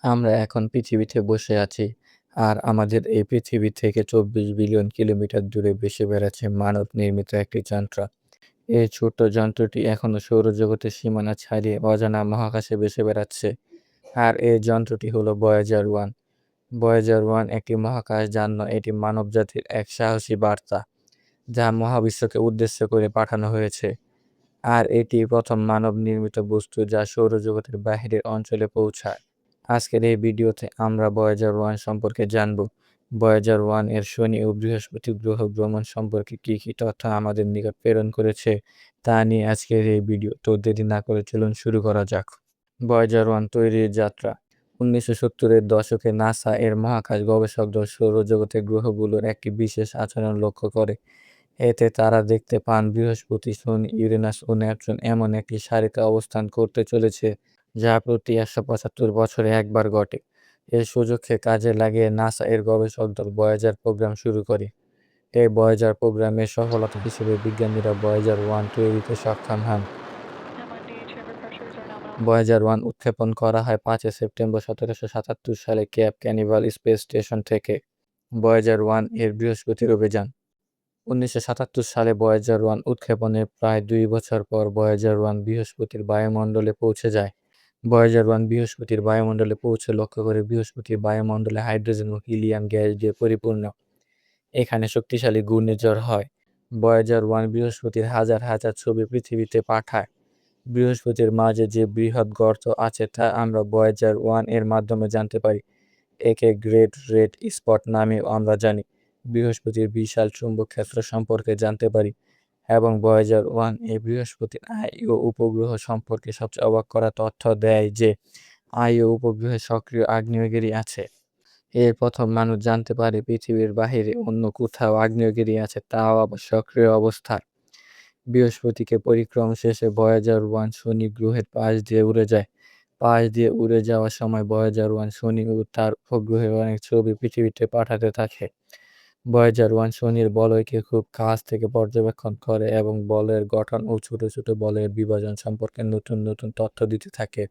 আমরা এখন পৃথিবীতে বসে আছি। আর আমাদের এই পৃথিবী থেকে ২৪ বিলিয়ন কিলোমিটার দূরে ভেসে বেড়াচ্ছে মানব নির্মিত একটি যন্ত্র। এই ছোট্ট যন্ত্রটি এখনো সৌরজগতের সীমানা ছাড়িয়ে অজানা মহাকাশে ভেসে বেড়াচ্ছে। আর এই যন্ত্রটি হলো ভয়েজার 1। ভয়েজার 1 একটি মহাকাশযান নয়, এটি মানবজাতির এক সাহসী বার্তা, যা মহাবিশ্বকে উদ্দেশ্য করে পাঠানো হয়েছে। আর এটি প্রথম মানব নির্মিত বস্তু যা সৌরজগতের বাহিরের অঞ্চলে পৌঁছায়। আজকের এই ভিডিওতে আমরা ভয়েজার 1 সম্পর্কে জানব। ভয়েজার 1 এর শনি ও বৃহস্পতি গ্রহ ভ্রমণ সম্পর্কে কী কী তথ্য আমাদের নিকট প্রেরণ করেছে তা নিয়ে আজকের এই ভিডিও। তো দেরি না করে চলুন শুরু করা যাক। ভয়েজার 1 তৈরির যাত্রা। 1970-এর দশকে নাসা এর মহাকাশ গবেষক দল সৌরজগতের গ্রহগুলোর একটি বিশেষ আচরণ লক্ষ্য করে। এতে তারা দেখতে পান বৃহস্পতি, শনি, ইউরেনাস ও নেপচুন এমন একটি সারিতে অবস্থান করতে চলেছে, যা প্রতি ১৭৫ বছরে একবার ঘটে। এই সুযোগকে কাজে লাগিয়ে নাসা এর গবেষক দল ভয়েজার প্রোগ্রাম শুরু করে। এই ভয়েজার প্রোগ্রামের সফলতা হিসেবে বিজ্ঞানীরা ভয়েজার 1 তৈরিতে সক্ষম হন। ভয়েজার 1 উৎক্ষেপণ করা হয় ৫ সেপ্টেম্বর ১৭৭৭ সালে কেপ ক্যানিভাল স্পেস স্টেশন থেকে। ভয়েজার 1 এর বৃহস্পতির অভিযান। ১৯৭৭ সালে ভয়েজার 1 উৎক্ষেপণের প্রায় ২ বছর পর ভয়েজার 1 বৃহস্পতির বায়ুমণ্ডলে পৌঁছে যায়। ভয়েজার 1 বৃহস্পতির বায়ুমণ্ডলে পৌঁছে লক্ষ্য করে বৃহস্পতির বায়ুমণ্ডলে হাইড্রোজেন ও হিলিয়াম গ্যাস দিয়ে পরিপূর্ণ। এখানে শক্তিশালী ঘূর্ণিঝড় হয়। ভয়েজার 1 বৃহস্পতির হাজার হাজার ছবি পৃথিবীতে পাঠায়। বৃহস্পতির মাঝে যে বৃহৎ গর্ত আছে তা আমরা ভয়েজার 1 এর মাধ্যমে জানতে পারি। একে গ্রেট রেড স্পট নামেও আমরা জানি। বৃহস্পতির বিশাল চুম্বক ক্ষেত্র সম্পর্কে জানতে পারি এবং ভয়েজার 1 এই বৃহস্পতির আইও উপগ্রহ সম্পর্কে সবচেয়ে অবাক করা তথ্য দেয় যে আইও উপগ্রহে সক্রিয় আগ্নেয়গিরি আছে। এর প্রথম মানুষ জানতে পারে পৃথিবীর বাহিরে অন্য কোথাও আগ্নেয়গিরি আছে, তাও আবার সক্রিয় অবস্থায়। বৃহস্পতিকে পরিক্রমা শেষে ভয়েজার 1 শনি গ্রহের পাশ দিয়ে উড়ে যায়। পাশ দিয়ে উড়ে যাওয়ার সময় ভয়েজার 1 শনি ও তার উপগ্রহের অনেক ছবি পৃথিবীতে পাঠাতে থাকে। ভয়েজার 1 শনির বলয়কে খুব কাছ থেকে পর্যবেক্ষণ করে এবং বলয়ের গঠন ও ছোট ছোট বলয়ের বিভাজন সম্পর্কে নতুন নতুন তথ্য দিতে থাকে।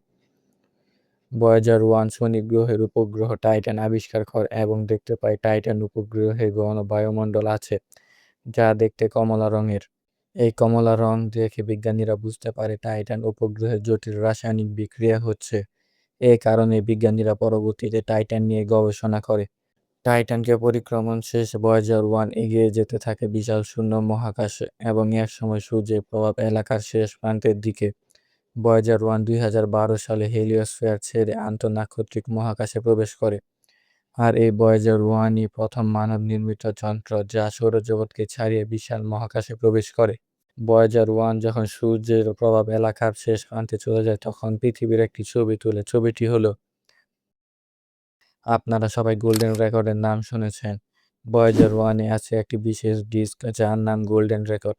ভয়েজার 1 শনি গ্রহের উপগ্রহ টাইটান আবিষ্কার করে এবং দেখতে পায় টাইটান উপগ্রহে ঘন বায়ুমণ্ডল আছে, যা দেখতে কমলা রঙের। এই কমলা রং দেখে বিজ্ঞানীরা বুঝতে পারে টাইটান উপগ্রহে জটিল রাসায়নিক বিক্রিয়া হচ্ছে। এই কারণে বিজ্ঞানীরা পরবর্তীতে টাইটান নিয়ে গবেষণা করে। টাইটানকে পরিক্রমণ শেষে ভয়েজার 1 এগিয়ে যেতে থাকে বিশাল শূন্য মহাকাশে এবং একসময় সূর্যের প্রভাব এলাকার শেষ প্রান্তের দিকে। ভয়েজার 1 ২০১২ সালে হেলিওস্ফিয়ার ছেড়ে আন্তঃনাক্ষত্রিক মহাকাশে প্রবেশ করে। আর এই ভয়েজার 1ই প্রথম মানব নির্মিত যন্ত্র যা সৌরজগৎকে ছাড়িয়ে বিশাল মহাকাশে প্রবেশ করে। ভয়েজার 1 যখন সূর্যের প্রভাব এলাকার শেষ প্রান্তে চলে যায় তখন পৃথিবীর একটি ছবি তোলে। ছবিটি হলো, আপনারা সবাই গোল্ডেন রেকর্ডের নাম শুনেছেন। ভয়েজার 1-এ আছে একটি বিশেষ ডিস্ক যার নাম গোল্ডেন রেকর্ড।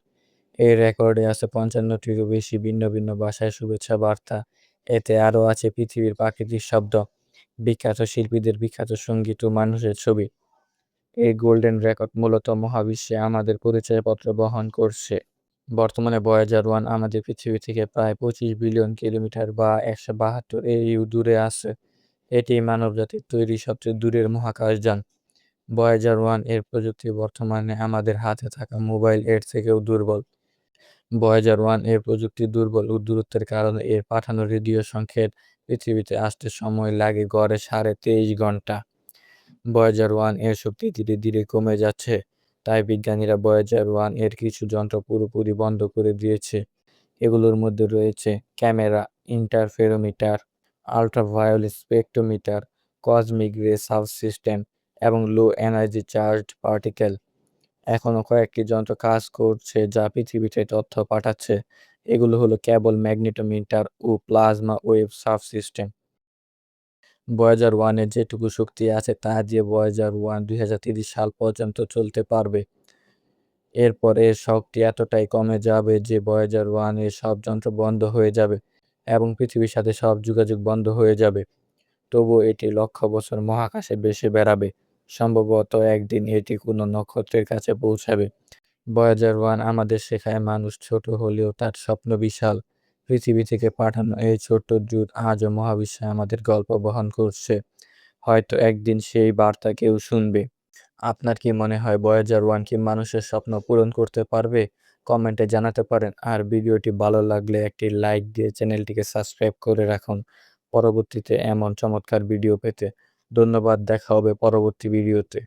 এই রেকর্ডে আছে ৫৫টিরও বেশি ভিন্ন ভিন্ন ভাষায় শুভেচ্ছা বার্তা। এতে আরও আছে পৃথিবীর প্রাকৃতিক শব্দ, বিখ্যাত শিল্পীদের বিখ্যাত সঙ্গীত ও মানুষের ছবি। এই গোল্ডেন রেকর্ড মূলত মহাবিশ্বে আমাদের পরিচয়পত্র বহন করছে। বর্তমানে ভয়েজার 1 আমাদের পৃথিবী থেকে প্রায় ২৫ বিলিয়ন কিলোমিটার বা ১৭২ AU দূরে আছে। এটি মানবজাতির তৈরি সবচেয়ে দূরের মহাকাশযান। ভয়েজার 1 এর প্রযুক্তি বর্তমানে আমাদের হাতে থাকা মোবাইল এর থেকেও দুর্বল। ভয়েজার 1 এর প্রযুক্তি দুর্বল ও দূরত্বের কারণে এর পাঠানো রেডিও সংকেত পৃথিবীতে আসতে সময় লাগে গড়ে ২৩.৫ ঘন্টা। ভয়েজার 1 এর শক্তি ধীরে ধীরে কমে যাচ্ছে, তাই বিজ্ঞানীরা ভয়েজার 1 এর কিছু যন্ত্র পুরোপুরি বন্ধ করে দিয়েছে। এগুলোর মধ্যে রয়েছে camera, interferometer, ultraviolet spectrometer, cosmic রে সাবসিস্টেম এবং লো এনার্জি চার্জড পার্টিকেল। এখনও কয়েকটি যন্ত্র কাজ করছে যা পৃথিবীতে তথ্য পাঠাচ্ছে। এগুলো হলো কেবল ম্যাগনেটোমিটার ও প্লাজমা ওয়েভ সাবসিস্টেম। ভয়েজার 1 এর যেটুকু শক্তি আছে তা দিয়ে ভয়েজার 1 ২০৩০ সাল পর্যন্ত চলতে পারবে। এরপর এর শক্তি এতটাই কমে যাবে যে ভয়েজার 1 এর সব যন্ত্র বন্ধ হয়ে যাবে এবং পৃথিবীর সাথে সব যোগাযোগ বন্ধ হয়ে যাবে। তবুও এটি লক্ষ বছর মহাকাশে ভেসে বেড়াবে। সম্ভবত একদিন এটি কোনো নক্ষত্রের কাছে পৌঁছাবে। ভয়েজার 1 আমাদের শেখায় মানুষ ছোট হলেও তার স্বপ্ন বিশাল। পৃথিবী থেকে পাঠানো এই ছোট্ট দূত আজও মহাবিশ্বে আমাদের গল্প বহন করছে। হয়তো একদিন সেই বার্তা কেউ শুনবে। আপনার কি মনে হয় ভয়েজার 1 কি মানুষের স্বপ্ন পূরণ করতে পারবে? কমেন্টে জানাতে পারেন। আর ভিডিওটি ভালো লাগলে একটি লাইক দিয়ে চ্যানেলটিকে সাবস্ক্রাইব করে রাখুন পরবর্তীতে এমন চমৎকার ভিডিও পেতে। ধন্যবাদ, দেখা হবে পরবর্তী ভিডিওতে।